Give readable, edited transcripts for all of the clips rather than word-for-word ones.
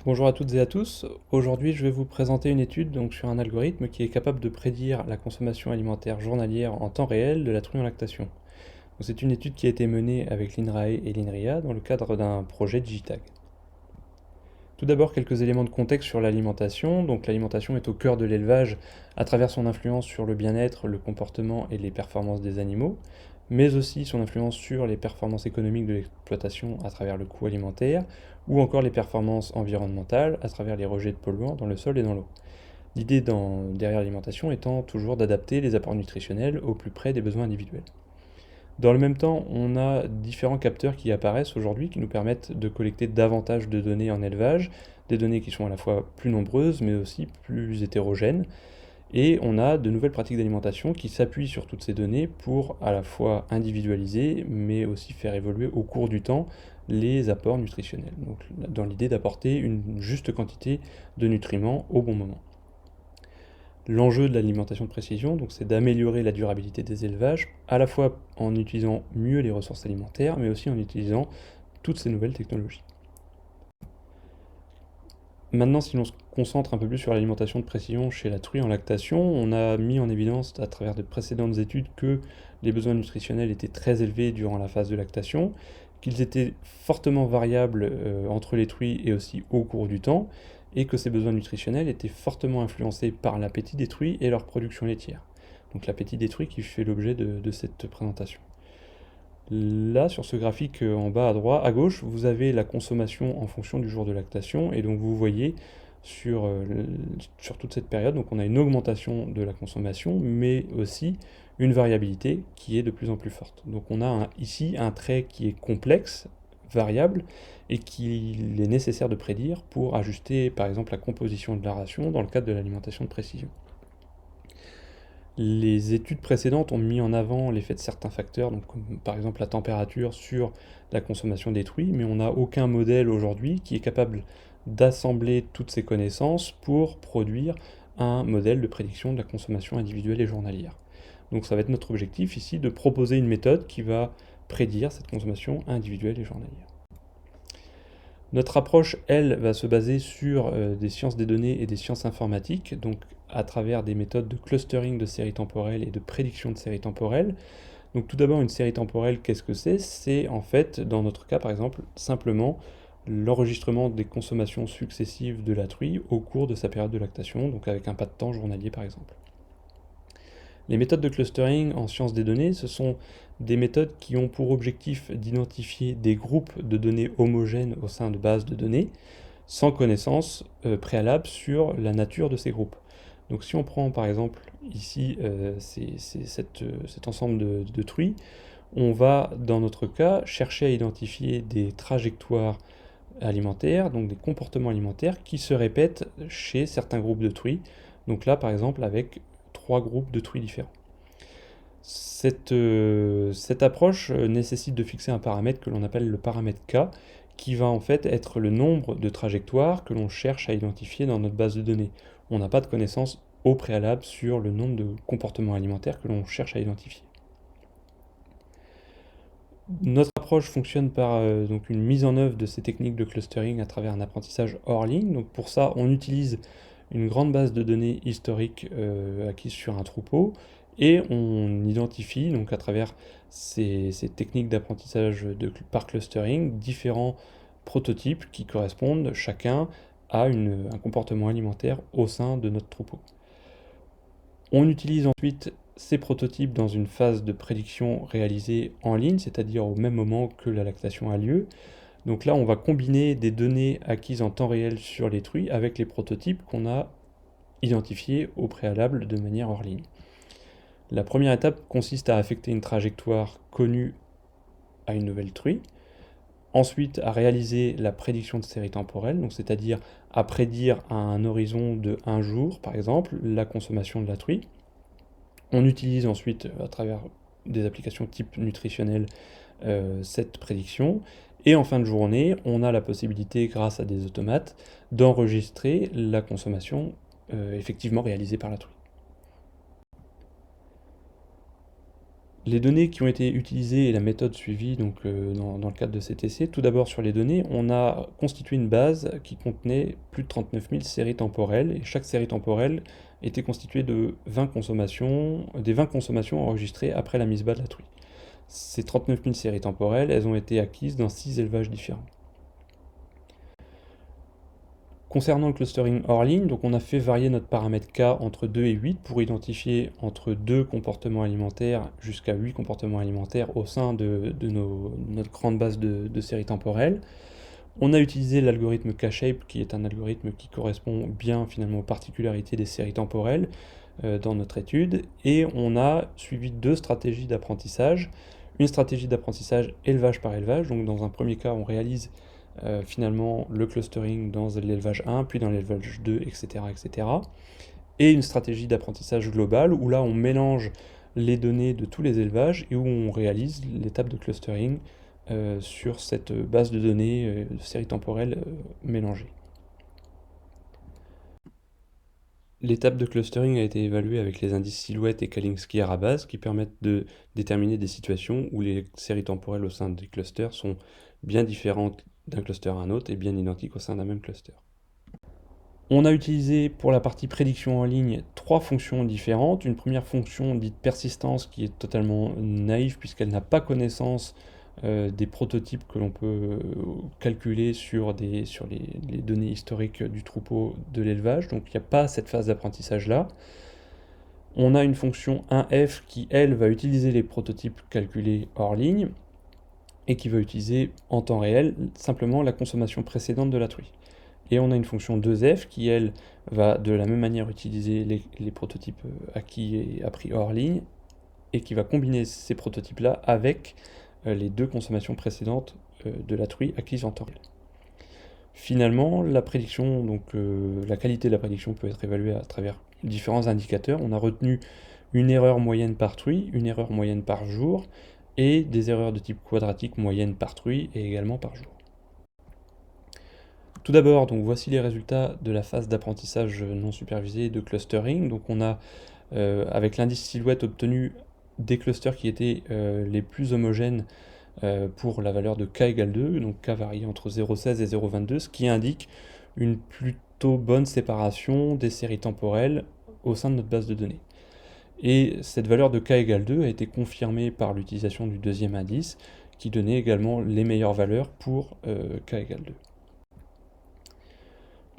Bonjour à toutes et à tous. Aujourd'hui, je vais vous présenter une étude sur un algorithme qui est capable de prédire la consommation alimentaire journalière en temps réel de la truie en lactation. C'est une étude qui a été menée avec l'INRAE et l'INRIA dans le cadre d'un projet Digitag. Tout d'abord, quelques éléments de contexte sur l'alimentation. L'alimentation est au cœur de l'élevage à travers son influence sur le bien-être, le comportement et les performances des animaux, mais aussi son influence sur les performances économiques de l'exploitation à travers le coût alimentaire, ou encore les performances environnementales à travers les rejets de polluants dans le sol et dans l'eau. L'idée derrière l'alimentation étant toujours d'adapter les apports nutritionnels au plus près des besoins individuels. Dans le même temps, on a différents capteurs qui apparaissent aujourd'hui qui nous permettent de collecter davantage de données en élevage, des données qui sont à la fois plus nombreuses mais aussi plus hétérogènes. Et on a de nouvelles pratiques d'alimentation qui s'appuient sur toutes ces données pour à la fois individualiser mais aussi faire évoluer au cours du temps les apports nutritionnels. Donc dans l'idée d'apporter une juste quantité de nutriments au bon moment. L'enjeu de l'alimentation de précision, c'est d'améliorer la durabilité des élevages, à la fois en utilisant mieux les ressources alimentaires, mais aussi en utilisant toutes ces nouvelles technologies. Maintenant, si l'on se concentre un peu plus sur l'alimentation de précision chez la truie en lactation, on a mis en évidence à travers de précédentes études que les besoins nutritionnels étaient très élevés durant la phase de lactation, qu'ils étaient fortement variables entre les truies et aussi au cours du temps, et que ces besoins nutritionnels étaient fortement influencés par l'appétit des truies et leur production laitière. Donc l'appétit des truies qui fait l'objet de cette présentation. Là, sur ce graphique en bas à droite, à gauche, vous avez la consommation en fonction du jour de lactation, et donc vous voyez sur toute cette période, on a une augmentation de la consommation, mais aussi une variabilité qui est de plus en plus forte. Donc on a ici un trait qui est complexe, variable, et qu'il est nécessaire de prédire pour ajuster par exemple la composition de la ration dans le cadre de l'alimentation de précision. Les études précédentes ont mis en avant l'effet de certains facteurs, comme par exemple la température sur la consommation des truies, mais on n'a aucun modèle aujourd'hui qui est capable d'assembler toutes ces connaissances pour produire un modèle de prédiction de la consommation individuelle et journalière. Donc ça va être notre objectif ici de proposer une méthode qui va prédire cette consommation individuelle et journalière. Notre approche, elle, va se baser sur des sciences des données et des sciences informatiques, donc à travers des méthodes de clustering de séries temporelles et de prédiction de séries temporelles. Donc tout d'abord, une série temporelle, qu'est-ce que c'est? C'est en fait, dans notre cas par exemple, simplement l'enregistrement des consommations successives de la truie au cours de sa période de lactation, donc avec un pas de temps journalier par exemple. Les méthodes de clustering en sciences des données, ce sont des méthodes qui ont pour objectif d'identifier des groupes de données homogènes au sein de bases de données, sans connaissance préalable sur la nature de ces groupes. Donc si on prend par exemple ici cet ensemble de truies, on va dans notre cas chercher à identifier des trajectoires alimentaires, donc des comportements alimentaires qui se répètent chez certains groupes de truies. Donc là par exemple avec 3 groupes de truies différents. Cette approche nécessite de fixer un paramètre que l'on appelle le paramètre K, qui va en fait être le nombre de trajectoires que l'on cherche à identifier dans notre base de données. On n'a pas de connaissance au préalable sur le nombre de comportements alimentaires que l'on cherche à identifier. Notre approche fonctionne par une mise en œuvre de ces techniques de clustering à travers un apprentissage hors ligne. Donc pour ça, on utilise une grande base de données historique acquise sur un troupeau, et on identifie donc à travers ces techniques d'apprentissage par clustering différents prototypes qui correspondent chacun à un comportement alimentaire au sein de notre troupeau. On utilise ensuite ces prototypes dans une phase de prédiction réalisée en ligne, c'est-à-dire au même moment que la lactation a lieu. Donc là, on va combiner des données acquises en temps réel sur les truies avec les prototypes qu'on a identifiés au préalable de manière hors ligne. La première étape consiste à affecter une trajectoire connue à une nouvelle truie. Ensuite, à réaliser la prédiction de série temporelle, c'est-à-dire à prédire à un horizon de 1 jour, par exemple, la consommation de la truie. On utilise ensuite, à travers des applications type nutritionnel, cette prédiction. Et en fin de journée, on a la possibilité, grâce à des automates, d'enregistrer la consommation effectivement réalisée par la truie. Les données qui ont été utilisées et la méthode suivie donc, dans le cadre de cet essai, tout d'abord sur les données, on a constitué une base qui contenait plus de 39 000 séries temporelles, et chaque série temporelle était constituée de 20 consommations, des 20 consommations enregistrées après la mise bas de la truie. Ces 39 000 séries temporelles, elles ont été acquises dans 6 élevages différents. Concernant le clustering hors ligne, donc on a fait varier notre paramètre K entre 2 et 8 pour identifier entre 2 comportements alimentaires jusqu'à 8 comportements alimentaires au sein de notre grande base de séries temporelles. On a utilisé l'algorithme K-shape, qui est un algorithme qui correspond bien finalement aux particularités des séries temporelles dans notre étude, et on a suivi deux stratégies d'apprentissage. Une stratégie d'apprentissage élevage par élevage, donc dans un premier cas on réalise finalement le clustering dans l'élevage 1, puis dans l'élevage 2, etc., etc. Et une stratégie d'apprentissage globale, où là on mélange les données de tous les élevages et où on réalise l'étape de clustering sur cette base de données de séries temporelles mélangées. L'étape de clustering a été évaluée avec les indices silhouette et Kalinski-Arabas qui permettent de déterminer des situations où les séries temporelles au sein des clusters sont bien différentes d'un cluster à un autre et bien identiques au sein d'un même cluster. On a utilisé pour la partie prédiction en ligne 3 fonctions différentes. Une première fonction dite persistance qui est totalement naïve puisqu'elle n'a pas connaissance des prototypes que l'on peut calculer sur les données historiques du troupeau de l'élevage, donc il n'y a pas cette phase d'apprentissage là. On a une fonction 1f qui, elle, va utiliser les prototypes calculés hors ligne et qui va utiliser en temps réel simplement la consommation précédente de la truie. Et on a une fonction 2f qui, elle, va de la même manière utiliser les prototypes acquis et appris hors ligne et qui va combiner ces prototypes-là avec les deux consommations précédentes de la truie acquises en temps réel. Finalement, la prédiction, donc la qualité de la prédiction peut être évaluée à travers différents indicateurs. On a retenu une erreur moyenne par truie, une erreur moyenne par jour, et des erreurs de type quadratique moyenne par truie et également par jour. Tout d'abord, donc voici les résultats de la phase d'apprentissage non supervisé de clustering. Donc on a, avec l'indice silhouette, obtenu des clusters qui étaient les plus homogènes pour la valeur de k égale 2, donc k varie entre 0,16 et 0,22, ce qui indique une plutôt bonne séparation des séries temporelles au sein de notre base de données. Et cette valeur de k égale 2 a été confirmée par l'utilisation du deuxième indice, qui donnait également les meilleures valeurs pour k égale 2.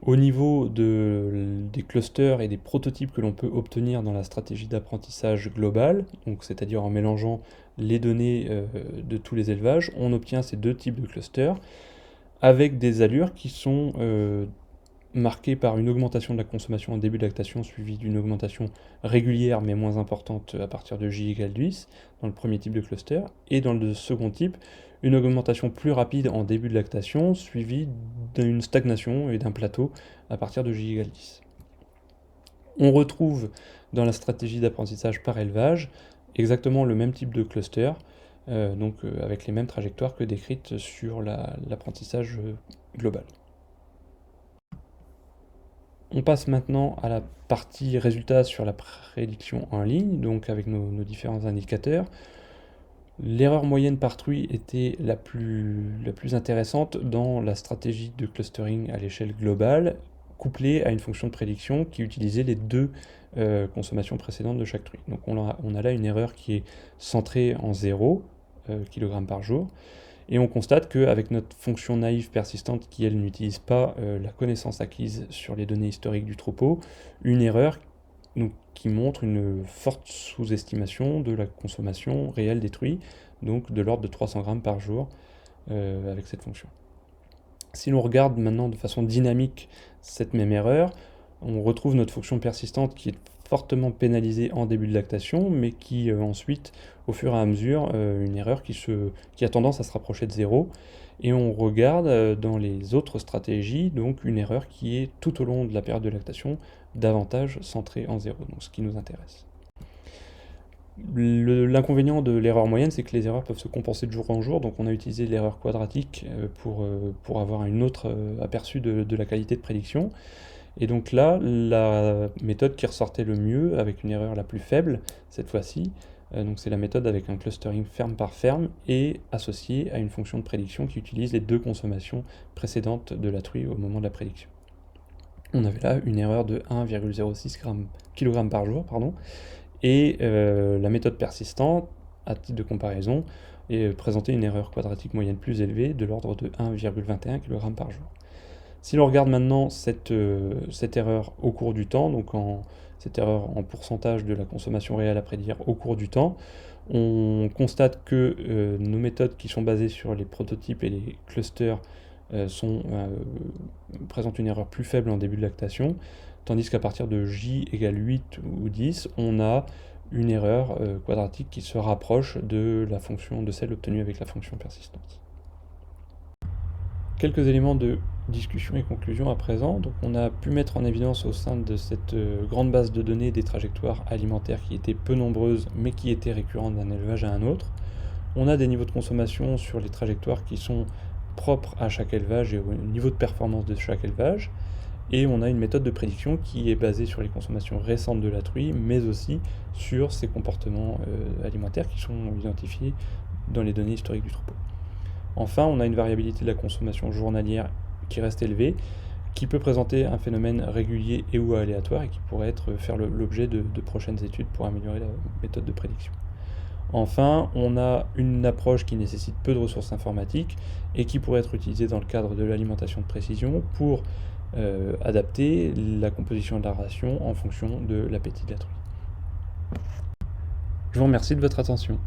Au niveau des clusters et des prototypes que l'on peut obtenir dans la stratégie d'apprentissage globale, donc c'est-à-dire en mélangeant les données de tous les élevages, on obtient ces deux types de clusters avec des allures qui sont marquées par une augmentation de la consommation en début de lactation suivie d'une augmentation régulière mais moins importante à partir de j égale 10 dans le premier type de cluster, et dans le second type, une augmentation plus rapide en début de lactation, suivie d'une stagnation et d'un plateau à partir de j égale 10. On retrouve dans la stratégie d'apprentissage par élevage exactement le même type de cluster, avec les mêmes trajectoires que décrites sur l'apprentissage global. On passe maintenant à la partie résultats sur la prédiction en ligne, donc avec nos différents indicateurs. L'erreur moyenne par truie était la plus intéressante dans la stratégie de clustering à l'échelle globale, couplée à une fonction de prédiction qui utilisait les deux consommations précédentes de chaque truie. Donc on a là une erreur qui est centrée en 0 kg par jour, et on constate qu'avec notre fonction naïve persistante qui, elle, n'utilise pas la connaissance acquise sur les données historiques du troupeau, une erreur donc, qui montre une forte sous-estimation de la consommation réelle des truies, donc de l'ordre de 300 grammes par jour avec cette fonction. Si l'on regarde maintenant de façon dynamique cette même erreur, on retrouve notre fonction persistante qui est fortement pénalisée en début de lactation, mais qui ensuite, au fur et à mesure, une erreur qui a tendance à se rapprocher de 0. Et on regarde dans les autres stratégies, donc une erreur qui est tout au long de la période de lactation davantage centrée en 0, donc ce qui nous intéresse. L'inconvénient de l'erreur moyenne, c'est que les erreurs peuvent se compenser de jour en jour, donc on a utilisé l'erreur quadratique pour avoir un autre aperçu de la qualité de prédiction. Et donc là, la méthode qui ressortait le mieux, avec une erreur la plus faible, cette fois-ci, Donc c'est la méthode avec un clustering ferme par ferme et associé à une fonction de prédiction qui utilise les deux consommations précédentes de la truie au moment de la prédiction. On avait là une erreur de 1,06 kg par jour, et la méthode persistante, à titre de comparaison, présentait une erreur quadratique moyenne plus élevée de l'ordre de 1,21 kg par jour. Si l'on regarde maintenant cette erreur au cours du temps, cette erreur en pourcentage de la consommation réelle à prédire au cours du temps, on constate que nos méthodes qui sont basées sur les prototypes et les clusters présentent une erreur plus faible en début de lactation, tandis qu'à partir de J égale 8 ou 10, on a une erreur quadratique qui se rapproche de celle obtenue avec la fonction persistante. Quelques éléments de discussion et conclusion à présent. Donc on a pu mettre en évidence au sein de cette grande base de données des trajectoires alimentaires qui étaient peu nombreuses mais qui étaient récurrentes d'un élevage à un autre. On a des niveaux de consommation sur les trajectoires qui sont propres à chaque élevage et au niveau de performance de chaque élevage. Et on a une méthode de prédiction qui est basée sur les consommations récentes de la truie, mais aussi sur ses comportements alimentaires qui sont identifiés dans les données historiques du troupeau. Enfin, on a une variabilité de la consommation journalière qui reste élevée, qui peut présenter un phénomène régulier et ou aléatoire et qui pourrait faire l'objet de prochaines études pour améliorer la méthode de prédiction. Enfin, on a une approche qui nécessite peu de ressources informatiques et qui pourrait être utilisée dans le cadre de l'alimentation de précision pour adapter la composition de la ration en fonction de l'appétit de la truie. Je vous remercie de votre attention.